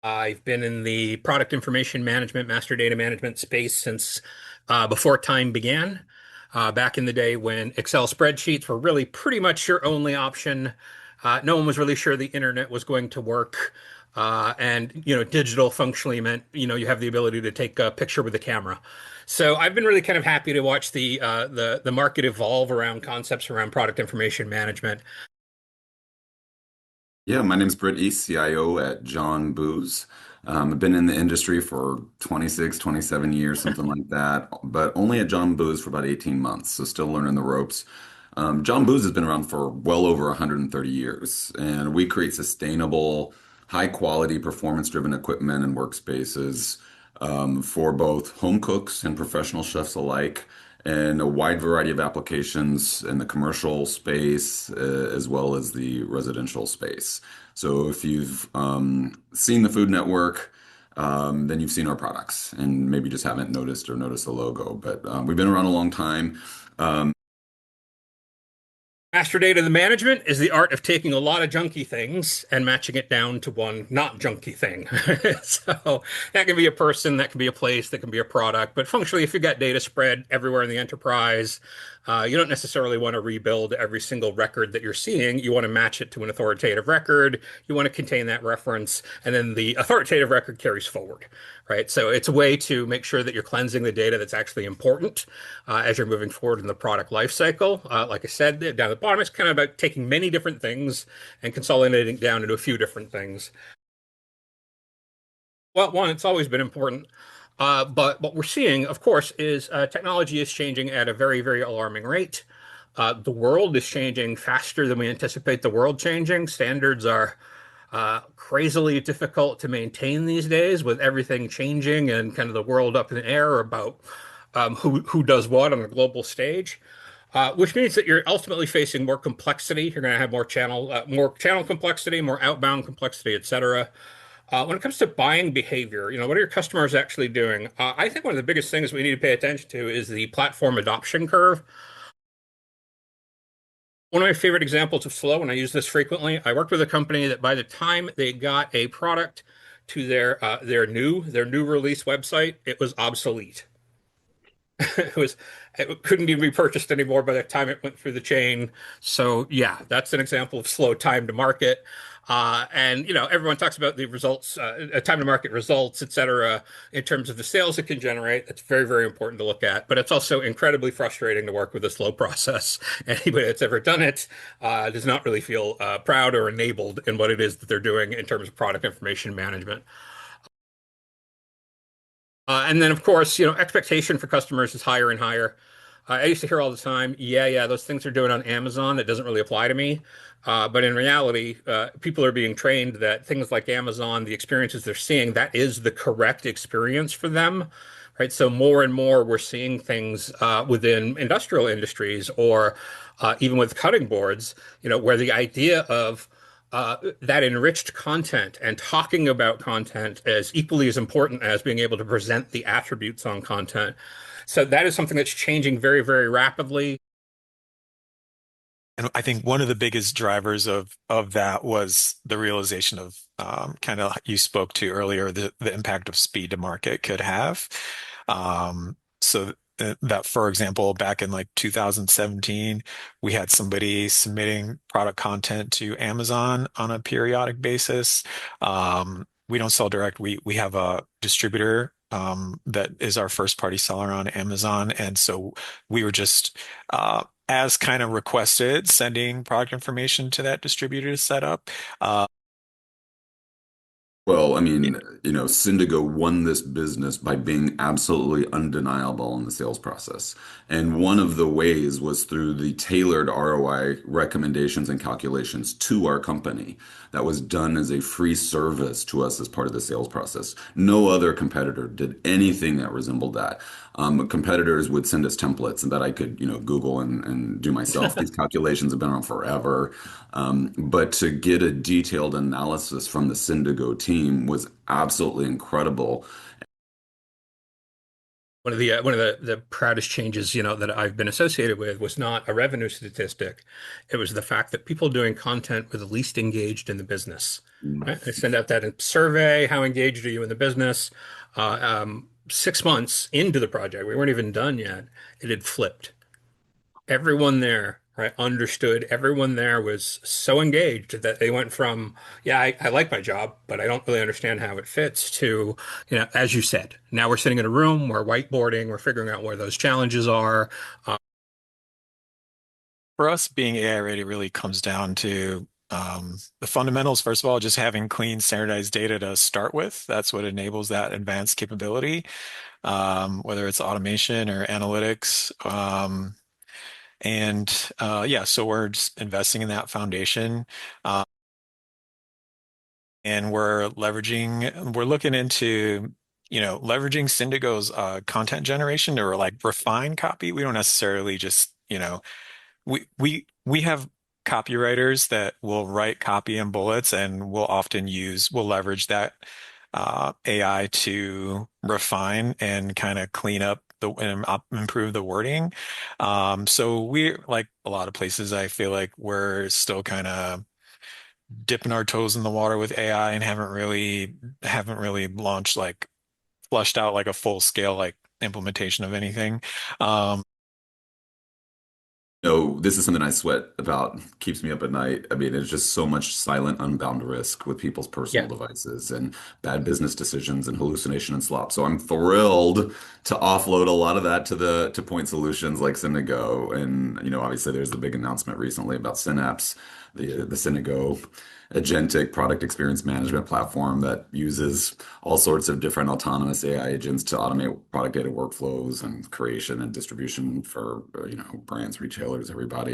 I've been in the product information management, master data management space since before time began. Back in the day when Excel spreadsheets were really pretty much your only option. No one was really sure the internet was going to work. And digital functionally meant you have the ability to take a picture with a camera. So I've been really kind of happy to watch the market evolve around concepts around product information management. Yeah, my name's Britt, CIO at John Booz. I've been in the industry for 26, 27 years, something like that, but only at John Booz for about 18 months, so still learning the ropes. John Booz has been around for well over 130 years, and we create sustainable, high quality, performance-driven equipment and workspaces for both home cooks and professional chefs alike, and a wide variety of applications in the commercial space as well as the residential space. So if you've seen the Food Network, then you've seen our products and maybe just haven't noticed or noticed the logo. But we've been around a long time. Master data management is the art of taking a lot of junky things and matching it down to one not junky thing. So that can be a person, that can be a place, that can be a product. But functionally, if you've got data spread everywhere in the enterprise, you don't necessarily want to rebuild every single record that you're seeing. You want to match it to an authoritative record. You want to contain that reference, and then the authoritative record carries forward, right? So it's a way to make sure that you're cleansing the data that's actually important as you're moving forward in the product life cycle. Like I said, down at the bottom, it's kind of about taking many different things and consolidating down into a few different things. Well, one, it's always been important. But what we're seeing, of course, is technology is changing at a very, very alarming rate. The world is changing faster than we anticipate the world changing. Standards are crazily difficult to maintain these days with everything changing and kind of the world up in the air about who does what on a global stage. Which means that you're ultimately facing more complexity. You're going to have more channel complexity, more outbound complexity, et cetera. When it comes to buying behavior, what are your customers actually doing? I think one of the biggest things we need to pay attention to is the platform adoption curve. One of my favorite examples of slow, and I use this frequently, I worked with a company that by the time they got a product to their new release website, it was obsolete. It was it couldn't even be purchased anymore by the time it went through the chain. So yeah, that's an example of slow time to market. And everyone talks about the results, time to market results, et cetera, in terms of the sales it can generate. That's very, very important to look at. But it's also incredibly frustrating to work with a slow process. Anybody that's ever done it does not really feel proud or enabled in what it is that they're doing in terms of product information management. And then, of course, expectation for customers is higher and higher. I used to hear all the time, yeah, yeah, those things are doing on Amazon. That doesn't really apply to me. But in reality, people are being trained that things like Amazon, the experiences they're seeing, that is the correct experience for them, right? So more and more, we're seeing things within industrial industries or even with cutting boards, where the idea of that enriched content and talking about content is equally as important as being able to present the attributes on content. So that is something that's changing very, very rapidly. And I think one of the biggest drivers of that was the realization of kind of you spoke to earlier, the impact of speed to market could have. So that, for example, back in like 2017, we had somebody submitting product content to Amazon on a periodic basis. We don't sell direct. We have a distributor that is our first party seller on Amazon, and so we were just as kind of requested, sending product information to that distributor to set up. Uh, Well, I mean, Syndigo won this business by being absolutely undeniable in the sales process. And one of the ways was through the tailored ROI recommendations and calculations to our company that was done as a free service to us as part of the sales process. No other competitor did anything that resembled that. Competitors would send us templates and that I could, Google and do myself. These calculations have been around forever. But to get a detailed analysis from the Syndigo team was absolutely incredible. One of the proudest changes, that I've been associated with was not a revenue statistic. It was the fact that people doing content were the least engaged in the business. Right? I send out that survey. How engaged are you in the business? 6 months into the project, we weren't even done yet. It had flipped. Everyone there, right, understood. Everyone there was so engaged that they went from, yeah, I like my job, but I don't really understand how it fits to, as you said, now we're sitting in a room, we're whiteboarding, we're figuring out where those challenges are. For us, being AI ready really comes down to the fundamentals. First of all, just having clean, standardized data to start with. That's what enables that advanced capability, whether it's automation or analytics. Yeah, so we're just investing in that foundation. And we're looking into, leveraging Syndigo's content generation to like refine copy. We don't necessarily just, we have copywriters that will write copy in bullets, and we'll leverage that AI to refine and kind of clean up improve the wording. So we, like a lot of places, I feel like we're still kind of dipping our toes in the water with AI and haven't really launched, like flushed out like a full scale like implementation of anything. Um, No, this is something I sweat about, keeps me up at night. I mean, there's just so much silent, unbound risk with people's personal Yeah. devices and bad business decisions and hallucination and slop. So I'm thrilled to offload a lot of that to point solutions like Syndigo. And, obviously there's the big announcement recently about Synapse, the Syndigo Agentic product experience management platform that uses all sorts of different autonomous AI agents to automate product data workflows and creation and distribution for, brands, retailers, everybody.